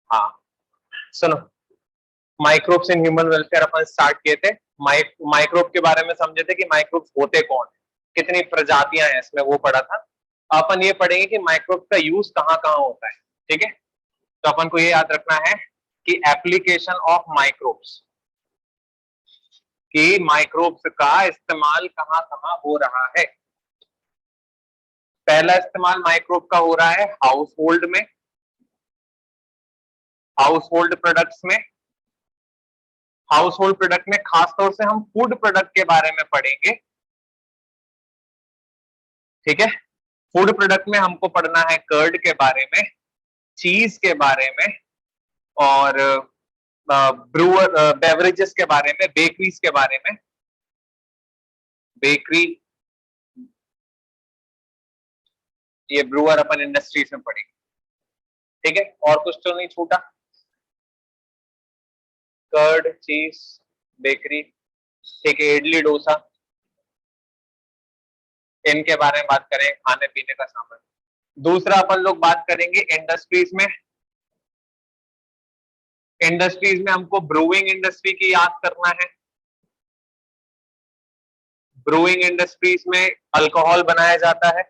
हाँ सुनो, microbes in human welfare upon start किए थे। माइक्रोब के बारे में समझे थे कि माइक्रोब्स होते कौन है, कितनी प्रजातियां हैं इसमें, वो पढ़ा था। अपन ये पढ़ेंगे कि माइक्रोब का यूज कहाँ कहाँ होता है। ठीक है, तो अपन को ये याद रखना है कि एप्लीकेशन ऑफ माइक्रोब्स, कि माइक्रोब्स का इस्तेमाल कहाँ कहाँ हो रहा है। पहला इस्तेमाल माइक्रोब का हो रहा है हाउस होल्ड में, हाउस होल्ड प्रोडक्ट्स में। हाउस होल्ड प्रोडक्ट में खासतौर से हम फूड प्रोडक्ट के बारे में पढ़ेंगे। ठीक है, फूड प्रोडक्ट में हमको पढ़ना है कर्ड के बारे में, चीज के बारे में, और ब्रूअर बेवरेजेस के बारे में, बेकरीज के बारे में। बेकरी, ये ब्रूअर अपन इंडस्ट्रीज में पढ़ेंगे। ठीक है, और कुछ तो नहीं छूटा। कर्ड, चीज, बेकरी। ठीक है, इडली डोसा, इनके बारे में बात करें, खाने पीने का सामान। दूसरा अपन लोग बात करेंगे इंडस्ट्रीज में। इंडस्ट्रीज में हमको ब्रूइंग इंडस्ट्री की याद करना है। ब्रूइंग इंडस्ट्रीज में अल्कोहल बनाया जाता है,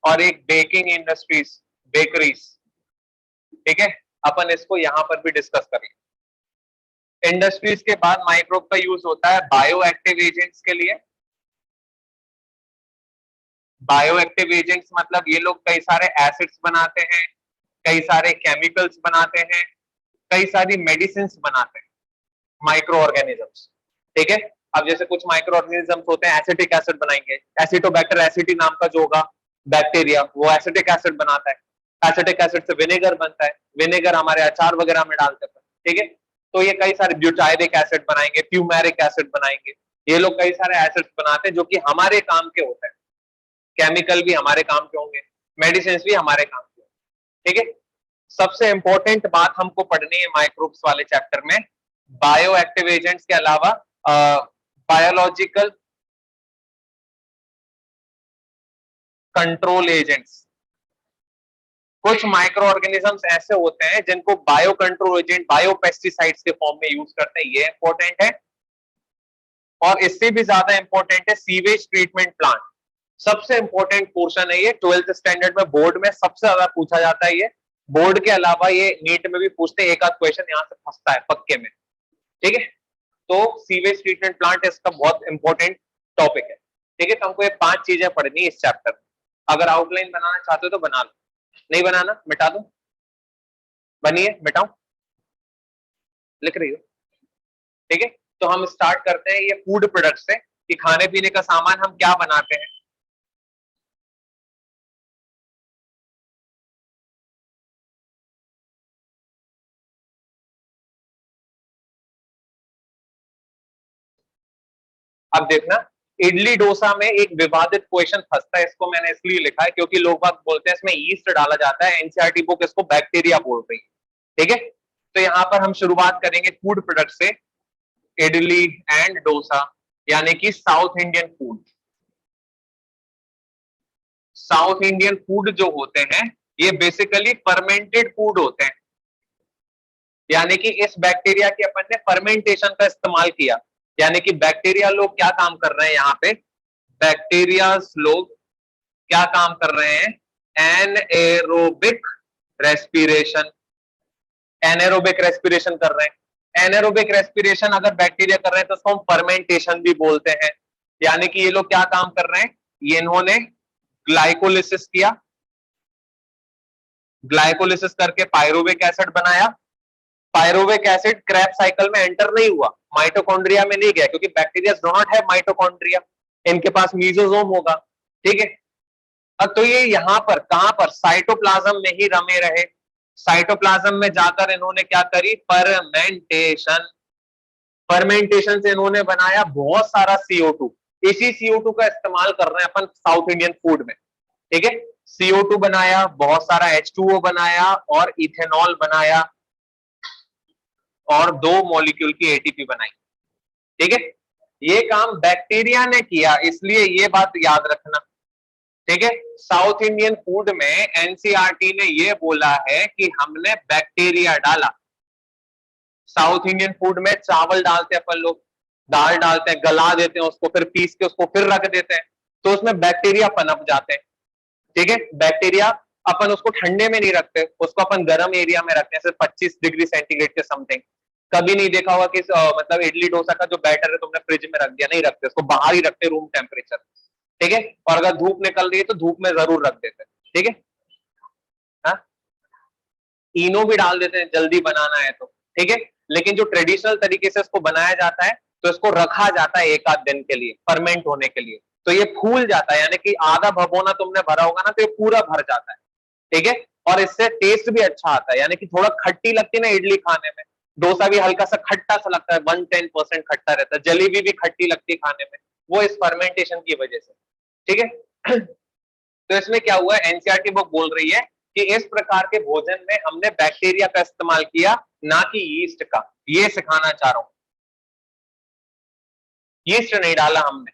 और एक बेकिंग इंडस्ट्रीज, बेकरीज। ठीक है, अपन इसको यहां पर भी डिस्कस करेंगे। इंडस्ट्रीज के बाद माइक्रोब का यूज होता है बायो एक्टिव एजेंट्स के लिए। बायो एक्टिव एजेंट्स मतलब ये लोग कई सारे एसिड्स बनाते हैं, कई सारे केमिकल्स बनाते हैं, कई सारी मेडिसिन बनाते हैं, माइक्रो ऑर्गेनिजम्स। ठीक है, अब जैसे कुछ माइक्रो ऑर्गेनिजम्स होते हैं, एसिटिक एसिड बनाएंगे, एसिटोबैक्टर एसिडी नाम का जो होगा बैक्टीरिया, वो एसिटिक एसिड बनाता है। एसिटिक एसिड से विनेगर बनता है, विनेगर हमारे अचार वगैरह में डालते हैं। ठीक है, तो ये कई सारे ब्यूटायरिक एसिड बनाएंगे, फ्यूमेरिक एसिड बनाएंगे। ये लोग कई सारे एसिड्स बनाते हैं जो कि हमारे काम के होते हैं। केमिकल भी हमारे काम के होंगे, मेडिसिन भी हमारे काम के होंगे। ठीक है, सबसे इंपॉर्टेंट बात हमको पढ़नी है माइक्रोब्स वाले चैप्टर में, बायो एक्टिव एजेंट्स के अलावा बायोलॉजिकल कंट्रोल एजेंट्स। कुछ माइक्रो ऑर्गेनिजम्स ऐसे होते हैं जिनको bio control agent, bio pesticides के फॉर्म में यूज करते हैं, ये इंपॉर्टेंट है। और इससे भी ज्यादा इंपॉर्टेंट है सीवेज ट्रीटमेंट प्लांट। सबसे इंपॉर्टेंट पोर्शन है ये, 12th स्टैंडर्ड में बोर्ड में सबसे ज्यादा पूछा जाता है ये। बोर्ड के अलावा ये नीट में भी पूछते हैं, एक आध क्वेश्चन यहां से फंसता है पक्के में। ठीक है, तो सीवेज ट्रीटमेंट प्लांट इसका बहुत इंपॉर्टेंट टॉपिक है। ठीक है, तो हमको ये 5 चीजें पढ़नी है इस चैप्टर में। अगर आउटलाइन बनाना चाहते हो तो बना लो, नहीं बनाना मिटा दो। बनिए, मिटाओ, लिख रही हो। ठीक है, तो हम स्टार्ट करते हैं ये फूड प्रोडक्ट से, कि खाने पीने का सामान हम क्या बनाते हैं। अब देखना, इडली डोसा में एक विवादित क्वेश्चन फंसता है, इसको मैंने इसलिए लिखा है क्योंकि लोग बात बोलते हैं इसमें ईस्ट डाला जाता है, एनसीईआरटी बुक इसको बैक्टीरिया बोल रही है। ठीक है, तो यहां पर हम शुरुआत करेंगे फूड प्रोडक्ट से, इडली एंड डोसा, यानी कि south Indian food. South Indian food जो होते हैं ये बेसिकली फर्मेंटेड फूड होते हैं, यानी कि इस बैक्टीरिया के अपन ने फर्मेंटेशन का इस्तेमाल किया। यानी कि बैक्टीरिया लोग क्या काम कर रहे हैं यहाँ पे, बैक्टीरिया लोग क्या काम कर रहे हैं, एनएरोबिक रेस्पिरेशन। एनएरोबिक रेस्पिरेशन कर रहे हैं। एनएरोबिक रेस्पिरेशन अगर बैक्टीरिया कर रहे हैं तो उसको हम फर्मेंटेशन भी बोलते हैं। यानी कि ये लोग क्या काम कर रहे हैं, ये इन्होंने ग्लाइकोलिसिस किया, ग्लाइकोलिसिस करके पायरुविक एसिड बनाया। पायरुविक एसिड क्रैब साइकिल में एंटर नहीं हुआ, माइटोकॉन्ड्रिया में नहीं गया, क्योंकि bacteria do not have mitochondria, इनके पास मीजोजोम होगा। ठीक है, अब तो ये यहां पर कहां पर, साइटोप्लाज्म में ही रमे रहे। साइटोप्लाज्म में जाकर इन्होंने क्या करी, फर्मेंटेशन। फर्मेंटेशन से इन्होंने बनाया बहुत सारा CO2। इसी CO2 का इस्तेमाल कर रहे हैं अपन साउथ इंडियन फूड में। ठीक है, CO2 बनाया, बहुत सारा H2O बनाया, और इथेनॉल बनाया, और 2 मॉलिक्यूल की ATP बनाई। ठीक है, ये काम बैक्टीरिया ने किया, इसलिए ये बात याद रखना। ठीक है। साउथ इंडियन फूड में एनसीईआरटी ने ये बोला है कि हमने बैक्टीरिया डाला। साउथ इंडियन फूड में चावल डालते हैं अपन लोग, दाल डालते हैं, गला देते हैं उसको, फिर पीस के उसको फिर रख देते हैं, तो उसमें बैक्टीरिया पनप जाते हैं। ठीक है। बैक्टीरिया अपन उसको ठंडे में नहीं रखते, उसको अपन गर्म एरिया में रखते हैं, सिर्फ 25 डिग्री सेंटीग्रेड के समथिंग। कभी नहीं देखा होगा कि मतलब इडली डोसा का जो बैटर है तुमने फ्रिज में रख दिया, नहीं रखते, उसको बाहर ही रखते, रूम टेम्परेचर। ठीक है। और अगर धूप निकल रही है तो धूप में जरूर रख देते हैं। ठीक है। हाँ, इनो भी डाल देते हैं जल्दी बनाना है तो। ठीक है। लेकिन जो ट्रेडिशनल तरीके से इसको बनाया जाता है तो इसको रखा जाता है एक आध दिन के लिए फर्मेंट होने के लिए, तो ये फूल जाता है, यानी कि आधा भगोना तुमने भरा होगा ना तो ये पूरा भर जाता है। ठीक है। और इससे टेस्ट भी अच्छा आता है, यानी कि थोड़ा खट्टी लगती है ना इडली खाने में, डोसा भी हल्का सा खट्टा सा लगता है, 110% खट्टा रहता है, जलेबी भी खट्टी लगती है खाने में, वो इस फर्मेंटेशन की वजह से। ठीक है। तो इसमें क्या हुआ, एनसीईआरटी बुक बोल रही है कि इस प्रकार के भोजन में हमने बैक्टीरिया का इस्तेमाल किया, ना कि यीस्ट का। ये सिखाना चाह रहा हूं, यीस्ट नहीं डाला हमने।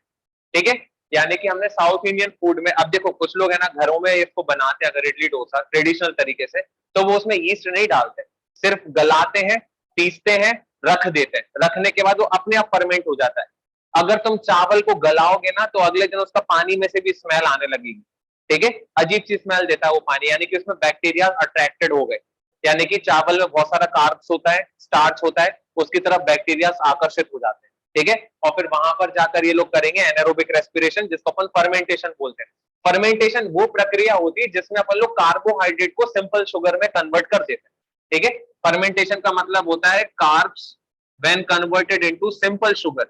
ठीक है। यानी कि हमने साउथ इंडियन फूड में, अब देखो कुछ लोग है ना घरों में इसको बनाते हैं अगर इडली डोसा ट्रेडिशनल तरीके से, तो वो उसमें यीस्ट नहीं डालते, सिर्फ गलाते हैं, पीसते हैं, रख देते हैं, रखने के बाद वो अपने आप फर्मेंट हो जाता है। अगर तुम चावल को गलाओगे ना तो अगले दिन उसका पानी में से भी स्मेल आने लगेगी। ठीक है। अजीब सी स्मेल देता है वो पानी, यानी कि उसमें बैक्टीरिया अट्रैक्टेड हो गए, यानी कि चावल में बहुत सारा कार्ब्स होता है, स्टार्च होता है, उसकी तरफ बैक्टीरिया आकर्षित हो जाते हैं। ठीक है। और फिर वहां पर जाकर ये लोग करेंगे एनारोबिक रेस्पिरेशन, जिसको अपन फर्मेंटेशन बोलते हैं। फर्मेंटेशन वो प्रक्रिया होती है जिसमें अपन लोग कार्बोहाइड्रेट को सिंपल शुगर में कन्वर्ट कर देते हैं। ठीक है। फर्मेंटेशन का मतलब होता है carbs when converted into simple sugar,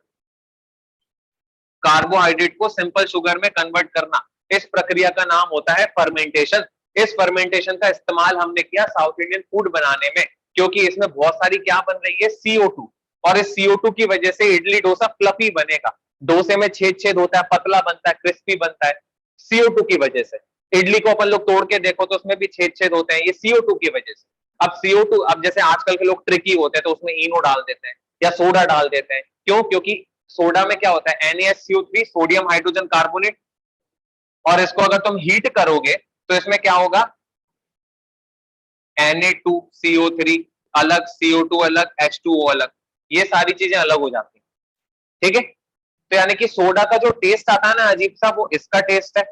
carbohydrate को सिंपल शुगर में कन्वर्ट करना, इस प्रक्रिया का नाम होता है फर्मेंटेशन। इस फर्मेंटेशन का इस्तेमाल हमने किया साउथ इंडियन फूड बनाने में, क्योंकि इसमें बहुत सारी क्या बन रही है, CO2, और इस CO2 की वजह से इडली डोसा फ्लफी बनेगा, डोसे में छेद छेद होता है, पतला बनता है, क्रिस्पी बनता है, CO2 की वजह से। इडली को अपन लोग तोड़ के देखो तो उसमें भी छेद छेद होते हैं, ये CO2 की वजह से। अब CO2, अब जैसे आजकल के लोग ट्रिकी होते हैं तो उसमें इनो डाल देते हैं या सोडा डाल देते हैं, क्यों, क्योंकि सोडा में क्या होता है, NaSCO3, सोडियम हाइड्रोजन कार्बोनेट, और इसको अगर तुम हीट करोगे तो इसमें क्या होगा, Na2CO3 अलग, CO2 अलग, H2O अलग, ये सारी चीजें अलग हो जाती है। ठीक है। तो यानी कि सोडा का जो टेस्ट आता है ना अजीब सा, वो इसका टेस्ट है।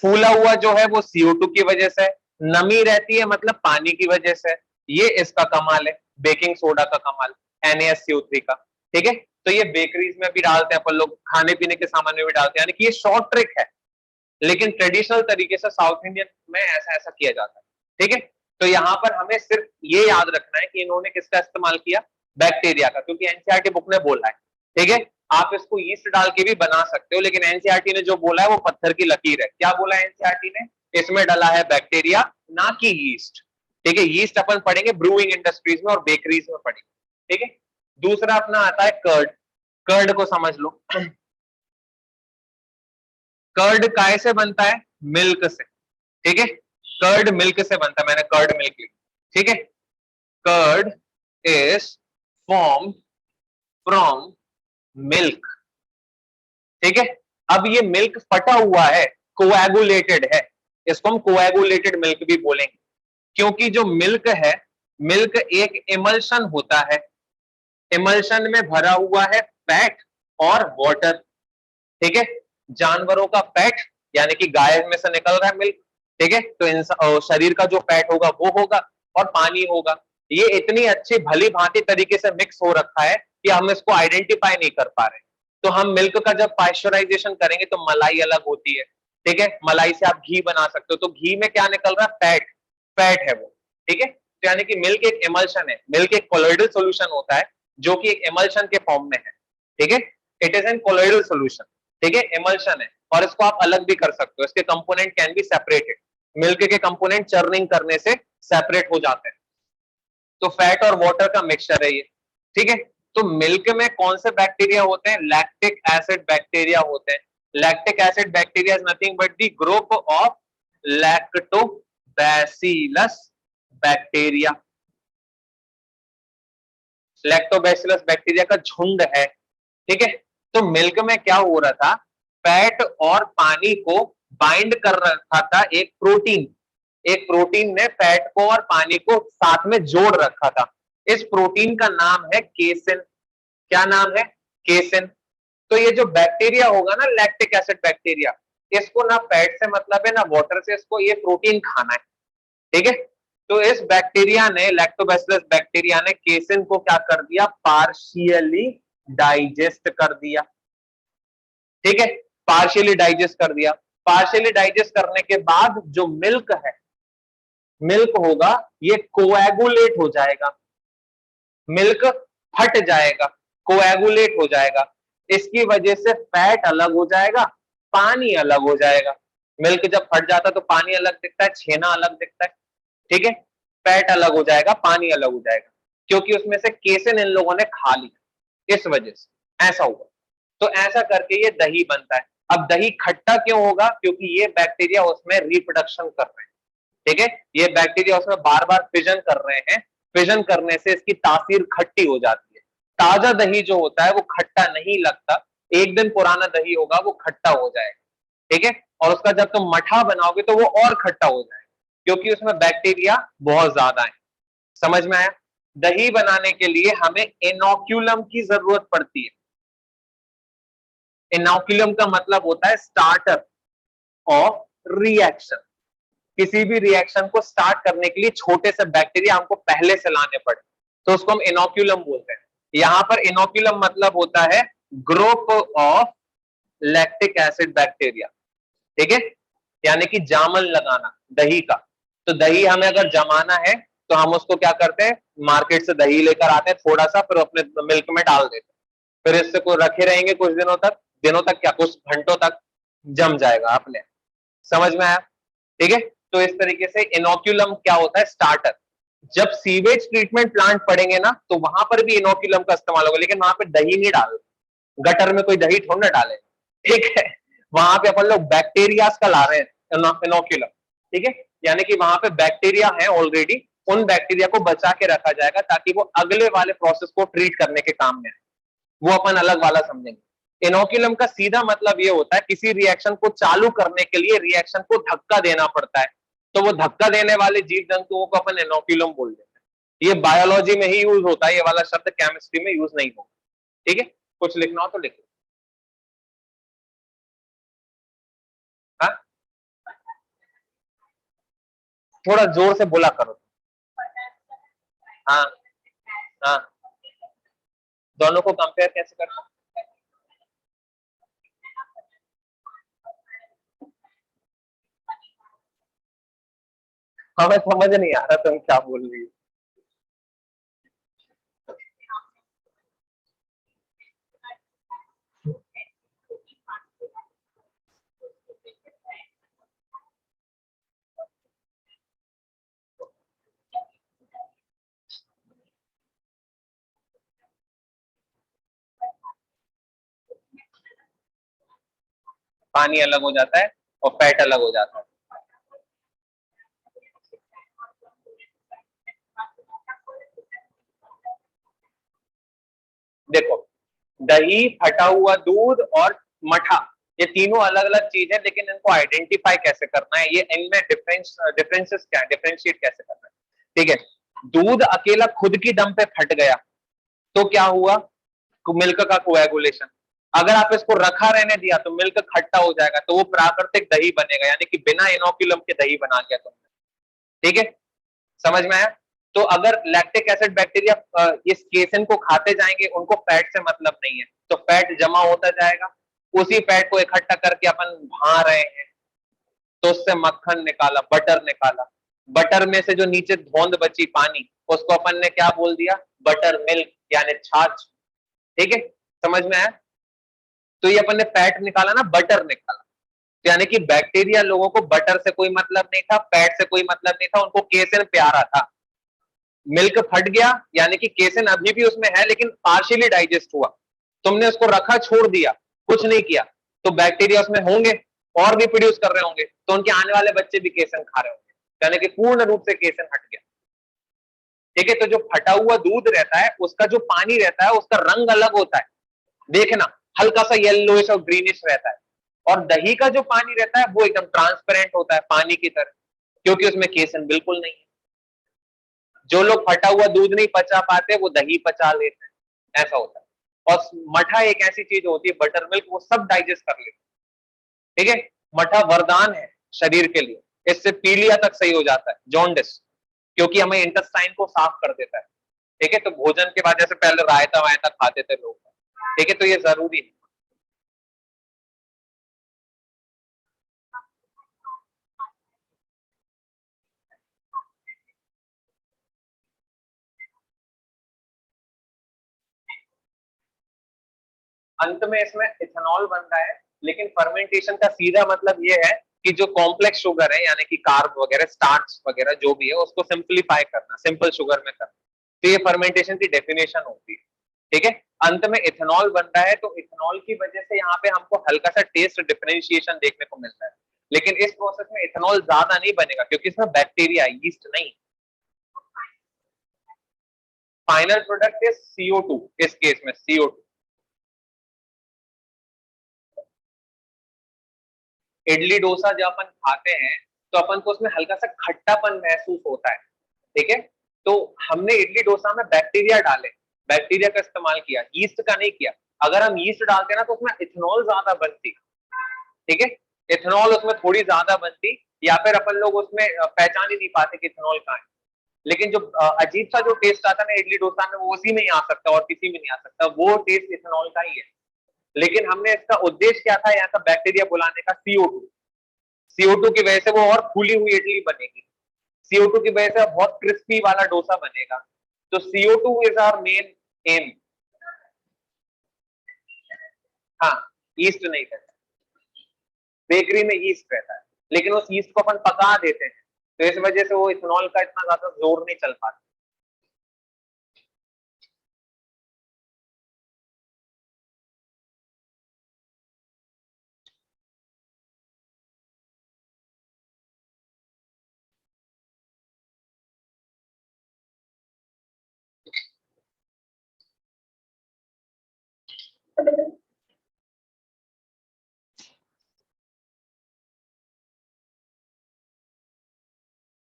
फूला हुआ जो है वो CO2 की वजह से, नमी रहती है मतलब पानी की वजह से, ये इसका कमाल है, बेकिंग सोडा का कमाल, NaSCO3 का। ठीक है। तो ये बेकरीज में भी डालते हैं अपन लोग, खाने पीने के सामान में भी डालते हैं, यानी कि ये शॉर्ट ट्रिक है, लेकिन ट्रेडिशनल तरीके से साउथ इंडियन में ऐसा ऐसा किया जाता है। ठीक है। तो यहाँ पर हमें सिर्फ ये याद रखना है कि इन्होंने किसका इस्तेमाल किया, बैक्टीरिया का, क्योंकि एनसीईआरटी बुक ने बोला है। ठीक है। आप इसको यीस्ट डाल के भी बना सकते हो, लेकिन एनसीईआरटी ने जो बोला है वो पत्थर की लकीर है। क्या बोला है एनसीईआरटी ने, इसमें डाला है बैक्टीरिया, ना कि यीस्ट। ठीक है। यीस्ट अपन पढ़ेंगे ब्रूइंग इंडस्ट्रीज में और बेकरीज में पढ़ेंगे। ठीक है। दूसरा अपना आता है कर्ड। कर्ड को समझ लो। कर्ड काय से बनता है, मिल्क से। ठीक है। कर्ड मिल्क से बनता है, मैंने कर्ड मिल्क लिखी। ठीक है। Curd is form from milk. ठीक है। अब ये मिल्क फटा हुआ है, कोएगुलेटेड है, इसको हम कोएगुलेटेड मिल्क भी बोलेंगे, क्योंकि जो मिल्क है, मिल्क एक इमल्शन होता है, इमल्शन में भरा हुआ है फैट और वाटर। ठीक है। जानवरों का फैट, यानी कि गाय में से निकल रहा है मिल्क। ठीक है। तो शरीर का जो फैट होगा वो होगा, और पानी होगा। ये इतनी अच्छी भली भांति तरीके से मिक्स हो रखा है कि हम इसको आइडेंटिफाई नहीं कर पा रहे। तो हम मिल्क का जब पाश्चराइजेशन करेंगे तो मलाई अलग होती है। ठीक है। मलाई से आप घी बना सकते हो, तो घी में क्या निकल रहा है, फैट, फैट है वो। ठीक है। तो यानी कि मिल्क एक इमल्शन है, मिल्क एक कोलोइडल सोल्यूशन होता है जो कि एक इमल्शन के फॉर्म में है। ठीक है। It is an colloidal solution. ठीक है। इमल्शन है, और इसको आप अलग भी कर सकते हो, इसके component can be separated, milk के कंपोनेंट चर्निंग करने से सेपरेट हो जाते हैं। तो फैट और वाटर का मिक्सचर है ये। ठीक है। तो मिल्क में कौन से बैक्टीरिया होते हैं, लैक्टिक एसिड बैक्टीरिया होते हैं। Lactic acid bacteria is nothing but the group of lactobacillus bacteria. Lactobacillus bacteria का झुंड है। ठीक है। तो मिल्क में क्या हो रहा था, फैट और पानी को बाइंड कर रखा था एक प्रोटीन ने फैट को और पानी को साथ में जोड़ रखा था। इस प्रोटीन का नाम है केसिन। क्या नाम है? केसिन। तो ये जो बैक्टीरिया होगा ना, लैक्टिक एसिड बैक्टीरिया, इसको ना फैट से मतलब है ना वाटर से, इसको ये प्रोटीन खाना है। ठीक है। तो इस बैक्टीरिया ने, लैक्टोबैसिलस बैक्टीरिया ने केसिन को क्या कर दिया? पार्शियली डाइजेस्ट कर दिया। ठीक है, पार्शियली डाइजेस्ट कर दिया। पार्शियली डाइजेस्ट करने के बाद जो मिल्क है, मिल्क होगा, ये कोएगुलेट हो जाएगा, मिल्क फट जाएगा, कोएगुलेट हो जाएगा। इसकी वजह से फैट अलग हो जाएगा, पानी अलग हो जाएगा। मिल्क जब फट जाता है तो पानी अलग दिखता है, छेना अलग दिखता है। ठीक है, फैट अलग हो जाएगा, पानी अलग हो जाएगा, क्योंकि उसमें से केसिन इन लोगों ने खा लिया, इस वजह से ऐसा हुआ। तो ऐसा करके ये दही बनता है। अब दही खट्टा क्यों होगा? क्योंकि ये बैक्टीरिया उसमें रिप्रोडक्शन कर रहे हैं। ठीक है, ये बैक्टीरिया उसमें बार बार फिजन कर रहे हैं। फिजन करने से इसकी तासीर खट्टी हो जाती है। ताजा दही जो होता है वो खट्टा नहीं लगता, एक दिन पुराना दही होगा वो खट्टा हो जाएगा। ठीक है, और उसका जब तुम मठा बनाओगे तो वो और खट्टा हो जाएगा, क्योंकि उसमें बैक्टीरिया बहुत ज्यादा है। समझ में आया? दही बनाने के लिए हमें इनोक्यूलम की जरूरत पड़ती है। इनोक्यूलम का मतलब होता है स्टार्टर ऑफ रिएक्शन। किसी भी रिएक्शन को स्टार्ट करने के लिए छोटे से बैक्टीरिया हमको पहले से लाने पड़े, तो उसको हम इनोक्यूलम बोलते हैं। यहां पर इनोक्यूलम मतलब होता है group of lactic acid bacteria. ठीक है, यानी कि जामन लगाना दही का। तो दही हमें अगर जमाना है तो हम उसको क्या करते हैं? मार्केट से दही लेकर आते हैं थोड़ा सा, फिर अपने मिल्क में डाल देते हैं, फिर इससे को रखे रहेंगे कुछ दिनों तक क्या, कुछ घंटों तक जम जाएगा अपने। समझ में आया? ठीक है, तो इस तरीके से इनोक्यूलम क्या होता है? स्टार्टर। जब सीवेज ट्रीटमेंट प्लांट पड़ेंगे ना, तो वहां पर भी इनोक्यूलम का इस्तेमाल होगा, लेकिन वहां पर दही नहीं डाल, गटर में कोई दही थोड़ा ना डाले। ठीक है, वहां पे अपन लोग बैक्टीरिया का ला रहे हैं इनोक्यूलम। ठीक है, यानी कि वहां पे बैक्टीरिया है ऑलरेडी, उन बैक्टीरिया को बचा के रखा जाएगा ताकि वो अगले वाले प्रोसेस को ट्रीट करने के काम में, वो अपन अलग वाला समझेंगे। इनोक्यूलम का सीधा मतलब ये होता है किसी रिएक्शन को चालू करने के लिए रिएक्शन को धक्का देना पड़ता है, तो वो धक्का देने वाले जीव जंतुओं को अपन इनोक्यूलम बोल देते हैं। ये बायोलॉजी में ही यूज होता है, ये वाला शब्द केमिस्ट्री में यूज नहीं होगा। ठीक है, कुछ लिखना हो तो लिख लो। हाँ, थोड़ा जोर से बोला करो। हाँ हाँ, दोनों को कंपेयर कैसे करना? हमें समझ नहीं आ रहा तुम क्या बोल रही हो। पानी अलग हो जाता है और फैट अलग हो जाता है। देखो, दही, फटा हुआ दूध और मठा, ये तीनों अलग अलग चीज है, लेकिन इनको आइडेंटिफाई कैसे करना है, ये इनमें डिफरेंसेस क्या है, डिफरेंशिएट कैसे करना है। ठीक है, दूध अकेला खुद की दम पे फट गया तो क्या हुआ? मिल्क का कोएगुलेशन। अगर आप इसको रखा रहने दिया तो मिल्क खट्टा हो जाएगा, तो वो प्राकृतिक दही बनेगा, यानी कि बिना इनोक्यूलम के दही बना दिया तुमने। ठीक है, समझ में आया? तो अगर लैक्टिक एसिड बैक्टीरिया इस केसिन को खाते जाएंगे, उनको फैट से मतलब नहीं है, तो फैट जमा होता जाएगा, उसी फैट को इकट्ठा करके अपन भा रहे हैं, तो उससे मक्खन निकाला, बटर निकाला। बटर में से जो नीचे धोंद बची पानी, उसको अपन ने क्या बोल दिया? बटर मिल्क, यानी छाछ। ठीक है, समझ में आया? तो ये अपन ने फैट निकाला ना, बटर निकाला। तो यानी कि बैक्टीरिया लोगों को बटर से कोई मतलब नहीं था, फैट से कोई मतलब नहीं था, उनको केसिन प्यारा था। मिल्क फट गया, यानी कि केसिन अभी भी उसमें है लेकिन पार्शियली डाइजेस्ट हुआ, तुमने उसको रखा, छोड़ दिया, कुछ नहीं किया, तो बैक्टीरिया उसमें होंगे और भी प्रोड्यूस कर रहे होंगे, तो उनके आने वाले बच्चे भी केसिन खा रहे होंगे, यानी कि पूर्ण रूप से केसिन हट गया। ठीक है, तो जो फटा हुआ दूध रहता है उसका जो पानी रहता है उसका रंग अलग होता है, देखना हल्का सा येलोइश और ग्रीनिश रहता है। और दही का जो पानी रहता है वो एकदम ट्रांसपेरेंट होता है पानी की तरह, क्योंकि उसमें केसन बिल्कुल नहीं है। जो लोग फटा हुआ दूध नहीं पचा पाते वो दही पचा लेते हैं, ऐसा होता है। और मठा एक ऐसी चीज होती है, बटर मिल्क, वो सब डाइजेस्ट कर लेते हैं। ठीक है, मठा वरदान है शरीर के लिए, इससे पीलिया तक सही हो जाता है, जॉन्डिस, क्योंकि हमें इंटेस्टाइन को साफ कर देता है। ठीक है, तो भोजन के बाद जैसे पहले रायता वायता खाते थे लोग, ठीक है, तो ये जरूरी है। अंत में इसमें इथेनॉल बन रहा है, लेकिन फर्मेंटेशन का सीधा मतलब ये है कि जो कॉम्प्लेक्स शुगर है, यानी कि कार्ब वगैरह, स्टार्च वगैरह जो भी है, उसको सिंपलीफाई करना, सिंपल शुगर में करना। तो ये फर्मेंटेशन की डेफिनेशन होती है। ठीक है, अंत में इथेनॉल बन रहा है, तो इथेनॉल की वजह से यहाँ पे हमको हल्का सा टेस्ट डिफरेंशिएशन देखने को मिलता है। लेकिन इस प्रोसेस में इथेनॉल ज्यादा नहीं बनेगा, क्योंकि इसमें बैक्टीरिया, यीस्ट नहीं। फाइनल प्रोडक्ट इज CO2, इस केस में CO2। इडली डोसा जब अपन खाते हैं तो अपन को उसमें हल्का सा खट्टापन महसूस होता है। ठीक है, तो हमने इडली डोसा में बैक्टीरिया डाले, बैक्टीरिया का इस्तेमाल किया, यीस्ट का नहीं किया। अगर हम यीस्ट डालते ना तो उसमें इथेनॉल ज्यादा बनती। ठीक है, इथेनॉल उसमें थोड़ी ज्यादा बनती, या फिर अपन लोग उसमें पहचान ही नहीं पाते कि इथेनॉल कहाँ है। लेकिन जो अजीब सा जो टेस्ट आता है ना इडली डोसा में, वो उसी में ही आ सकता है और किसी में नहीं आ सकता, वो टेस्ट इथेनॉल का ही है। लेकिन हमने इसका उद्देश्य क्या था, यहाँ का बैक्टीरिया बुलाने का, CO2। CO2 की वजह से वो और फूली हुई इडली बनेगी, CO2 की वजह से बहुत क्रिस्पी वाला डोसा बनेगा। तो CO2 is our main aim. हाँ, ईस्ट नहीं रहता, बेकरी में ईस्ट रहता है, लेकिन उस ईस्ट को अपन पका देते हैं, तो इस वजह से वो इथेनॉल का इतना ज्यादा जोर नहीं चल पाता।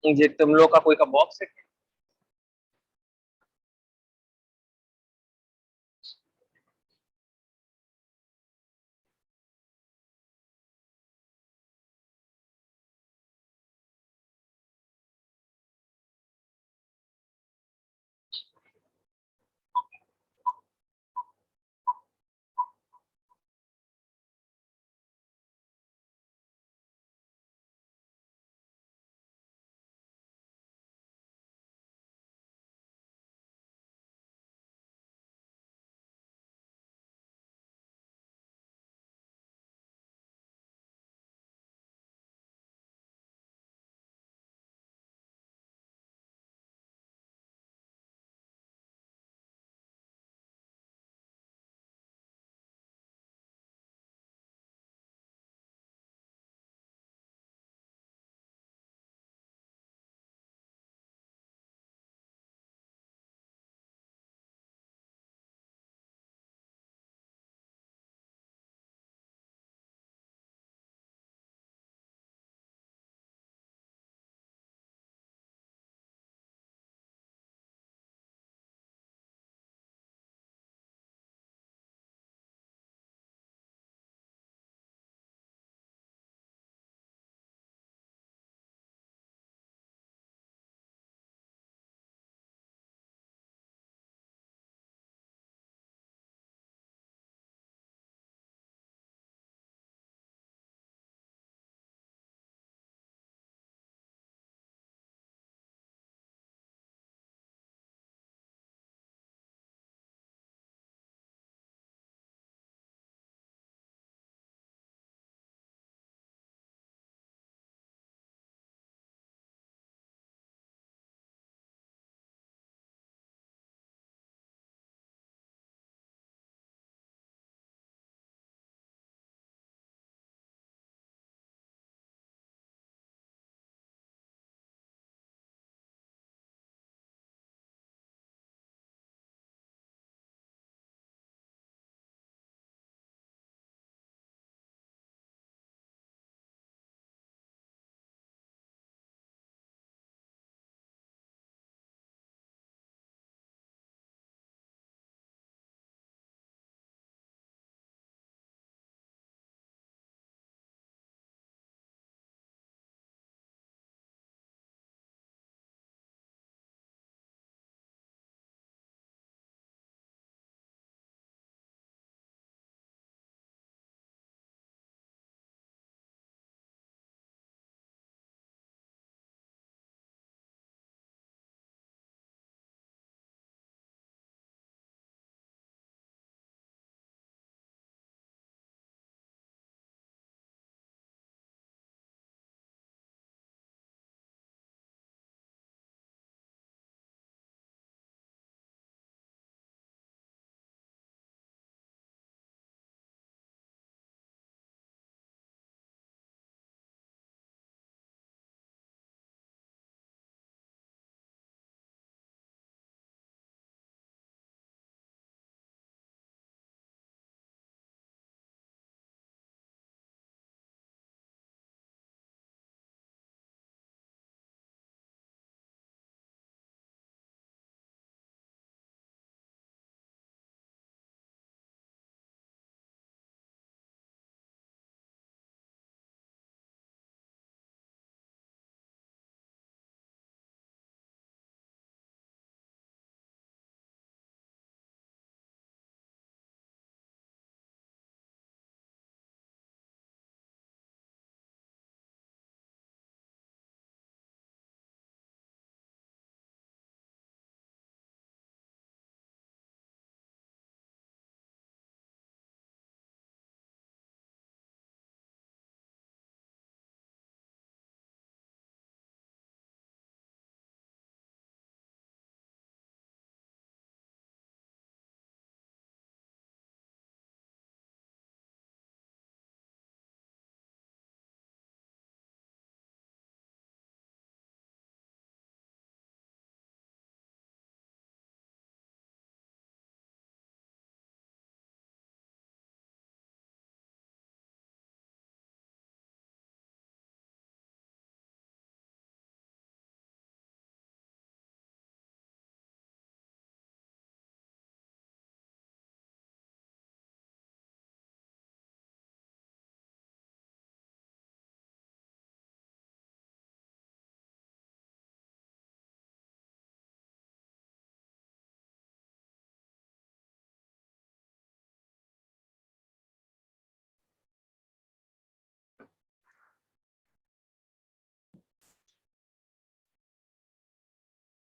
जी, तुम लोग का कोई का बॉक्स है?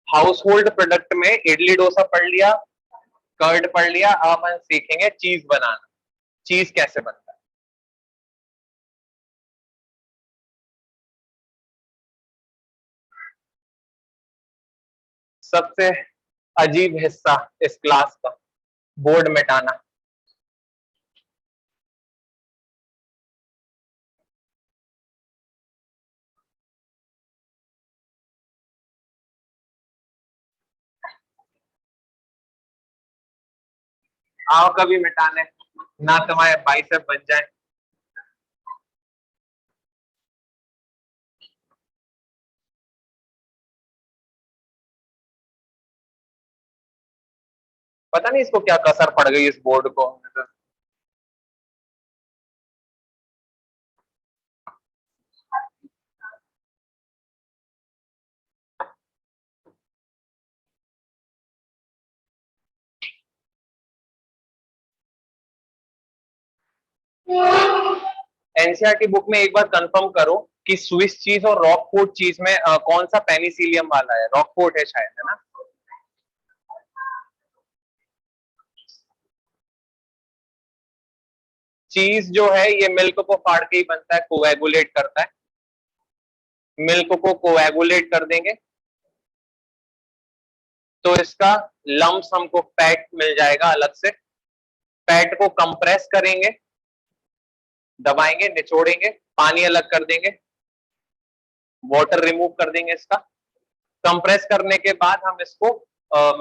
हाउस होल्ड प्रोडक्ट में इडली डोसा पढ़ लिया, कर्ड पढ़ लिया, अब अपन सीखेंगे चीज बनाना। चीज कैसे बनता है? सबसे अजीब हिस्सा इस क्लास का, बोर्ड मिटाना। आओ कभी मिटाने, ना तुम्हारे बाइसेप बन जाए। पता नहीं इसको क्या कसर पड़ गई इस बोर्ड को। एनसीईआरटी बुक में एक बार कंफर्म करो कि स्विस चीज और रॉकफोर्ट चीज में कौन सा पेनिसिलियम वाला है। रॉकफोर्ट है शायद, है ना? चीज जो है ये मिल्क को फाड़ के ही बनता है, कोएगुलेट करता है। मिल्क को कोएगुलेट कर देंगे तो इसका लम्प्स हमको फैट मिल जाएगा अलग से। फैट को कंप्रेस करेंगे, दबाएंगे, निचोड़ेंगे, पानी अलग कर देंगे, वाटर रिमूव कर देंगे इसका। कंप्रेस करने के बाद हम इसको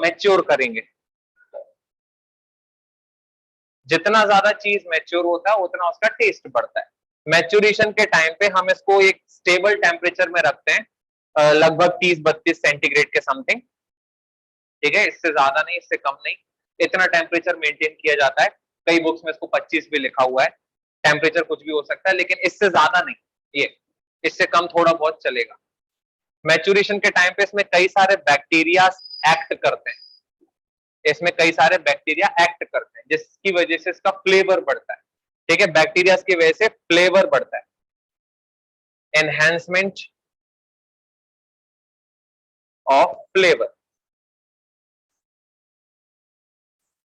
मैच्योर करेंगे। जितना ज्यादा चीज मैच्योर होता है उतना उसका टेस्ट बढ़ता है। मैच्योरेशन के टाइम पे हम इसको एक स्टेबल टेम्परेचर में रखते हैं, लगभग 30-32 सेंटीग्रेड के समथिंग। ठीक है, इससे ज्यादा नहीं, इससे कम नहीं, इतना टेम्परेचर मेंटेन किया जाता है। कई बुक्स में इसको 25 भी लिखा हुआ है। टेम्परेचर कुछ भी हो सकता है लेकिन इससे ज्यादा नहीं, ये इससे कम थोड़ा बहुत चलेगा। मैच्योरेशन के टाइम पे इसमें कई सारे बैक्टीरिया एक्ट करते हैं, इसमें कई सारे बैक्टीरिया एक्ट करते हैं जिसकी वजह से इसका फ्लेवर बढ़ता है। ठीक है, बैक्टीरिया की वजह से फ्लेवर बढ़ता है, एनहेंसमेंट ऑफ फ्लेवर।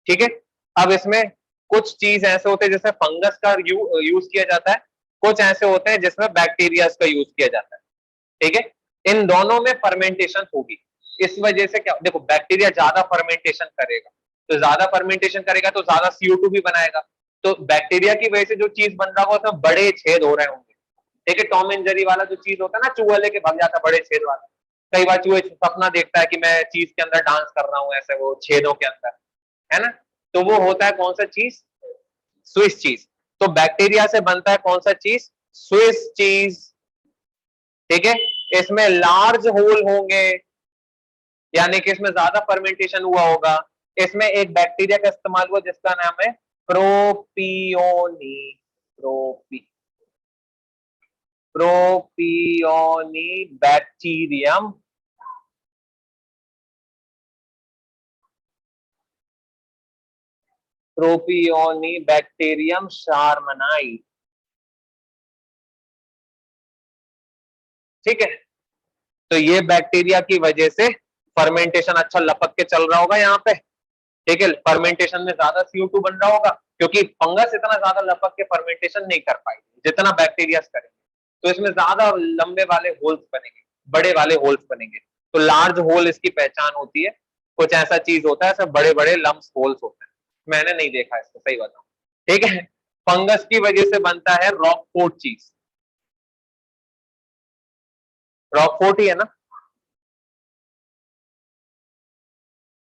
ठीक है, अब इसमें कुछ चीज ऐसे होते हैं जिसमें फंगस का यूज किया जाता है, कुछ ऐसे होते हैं जिसमें बैक्टीरिया का यूज किया जाता है। ठीक है, इन दोनों में फर्मेंटेशन होगी। इस वजह से क्या, देखो बैक्टीरिया ज्यादा फर्मेंटेशन करेगा, तो ज्यादा फर्मेंटेशन करेगा तो ज्यादा CO2 भी बनाएगा। तो बैक्टीरिया की वजह से जो चीज बन रहा होगा उसमें बड़े छेद हो रहे होंगे। ठीक है, टॉम एंड जेरी वाला जो चीज होता है ना, चूहा लेके भाग जाता है, बड़े छेद वाला। कई बार चूहे सपना देखता है कि मैं चीज के अंदर डांस कर रहा हूँ, ऐसे वो छेदों के अंदर, है ना? तो वो होता है कौन सा चीज? Swiss cheese. तो बैक्टीरिया से बनता है कौन सा चीज? Swiss cheese. ठीक है, इसमें लार्ज होल होंगे, यानी कि इसमें ज्यादा फर्मेंटेशन हुआ होगा। इसमें एक बैक्टीरिया का इस्तेमाल हुआ जिसका नाम है प्रोपियोनी। प्रोपी Propionibacterium. Propionibacterium shermanii. ठीक है, तो ये बैक्टीरिया की वजह से फर्मेंटेशन अच्छा लपक के चल रहा होगा यहाँ पे। ठीक है, फर्मेंटेशन में ज्यादा CO2 बन रहा होगा क्योंकि फंगस इतना ज्यादा लपक के फर्मेंटेशन नहीं कर पाएगी जितना बैक्टीरिया करेंगे। तो इसमें ज्यादा लंबे वाले होल्स बनेंगे, बड़े वाले होल्स बनेंगे। तो लार्ज होल इसकी पहचान होती है। कुछ ऐसा चीज होता है, ऐसे बड़े बड़े लम्स होल्स होते हैं। मैंने नहीं देखा इसको, सही बताऊं। ठीक है, फंगस की वजह से बनता है रॉकफोर्ट चीज। रॉकफोर्ट ही है ना?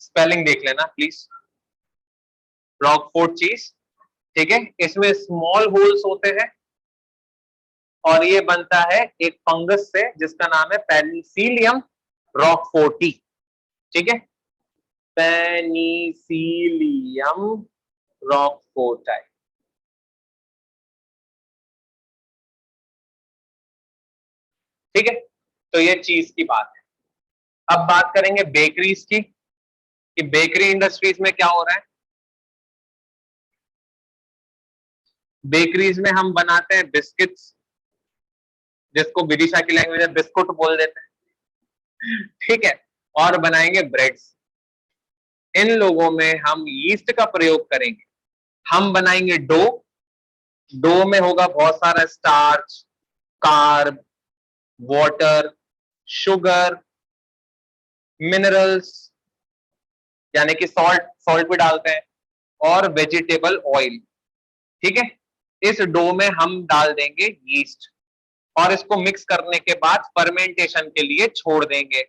स्पेलिंग देख लेना प्लीज। रॉकफोर्ट चीज। ठीक है, इसमें स्मॉल होल्स होते हैं और ये बनता है एक फंगस से जिसका नाम है पेनिसिलियम रॉकफोर्टी। ठीक है, पेनिसिलियम रॉकफोर्टाई। ठीक है, तो ये चीज की बात है। अब बात करेंगे बेकरीज की, कि बेकरी इंडस्ट्रीज में क्या हो रहा है। बेकरीज में हम बनाते हैं बिस्किट्स, जिसको विदिशा की लैंग्वेज में बिस्कुट बोल देते हैं। ठीक है, और बनाएंगे ब्रेड्स। इन लोगों में हम यीस्ट का प्रयोग करेंगे। हम बनाएंगे डो। डो में होगा बहुत सारा starch, carb, water, sugar, minerals यानी कि सॉल्ट, सॉल्ट भी डालते हैं, और वेजिटेबल ऑयल। ठीक है, इस डो में हम डाल देंगे यीस्ट और इसको मिक्स करने के बाद फर्मेंटेशन के लिए छोड़ देंगे।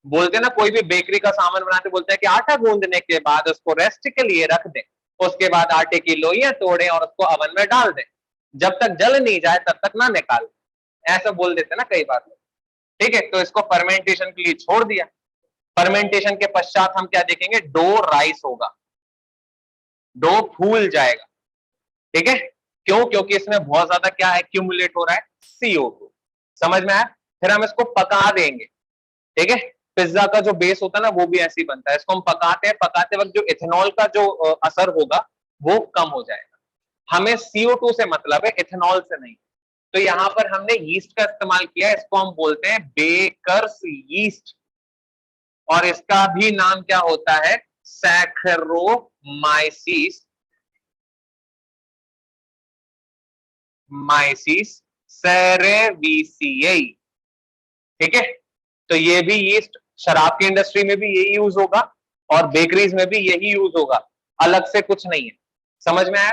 बोलते हैं ना, कोई भी बेकरी का सामान बनाते बोलते हैं कि आटा गूंदने के बाद उसको रेस्ट के लिए रख दें, उसके बाद आटे की लोइयां तोड़ें और उसको अवन में डाल दें, जब तक जल नहीं जाए तब तक ना निकाल, ऐसा बोल देते ना कई बार। ठीक है, तो इसको फर्मेंटेशन के लिए छोड़ दिया। फर्मेंटेशन के पश्चात हम क्या देखेंगे, डो राइस होगा, डो फूल जाएगा। ठीक है, क्यों? क्योंकि इसमें बहुत ज्यादा क्या एक्यूमुलेट हो रहा है, CO2। समझ में आया? फिर हम इसको पका देंगे। ठीक है, पिज्जा का जो बेस होता है ना वो भी ऐसे ही बनता है। इसको हम पकाते हैं, पकाते वक्त जो इथेनॉल का जो असर होगा वो कम हो जाएगा। हमें CO2 से मतलब है, इथेनॉल से नहीं। तो यहां पर हमने यीस्ट का इस्तेमाल किया, इसको हम बोलते हैं बेकर्स यीस्ट, और इसका भी नाम क्या होता है, सैक्रोमाइसिस, माइसिस सेरेविसियाई। ठीक है, तो ये भी यीस्ट शराब की इंडस्ट्री में भी यही यूज होगा और बेकरीज में भी यही यूज होगा, अलग से कुछ नहीं है। समझ में आया?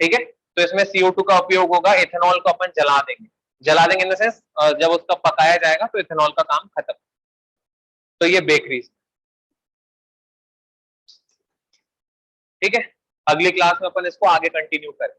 ठीक है, तो इसमें CO2 का उपयोग होगा, इथेनॉल को अपन जला देंगे। जला देंगे इन द सेंस जब उसका पकाया जाएगा तो इथेनॉल का काम खत्म। तो ये बेकरीज। ठीक है, अगली क्लास में अपन इसको आगे कंटिन्यू करें।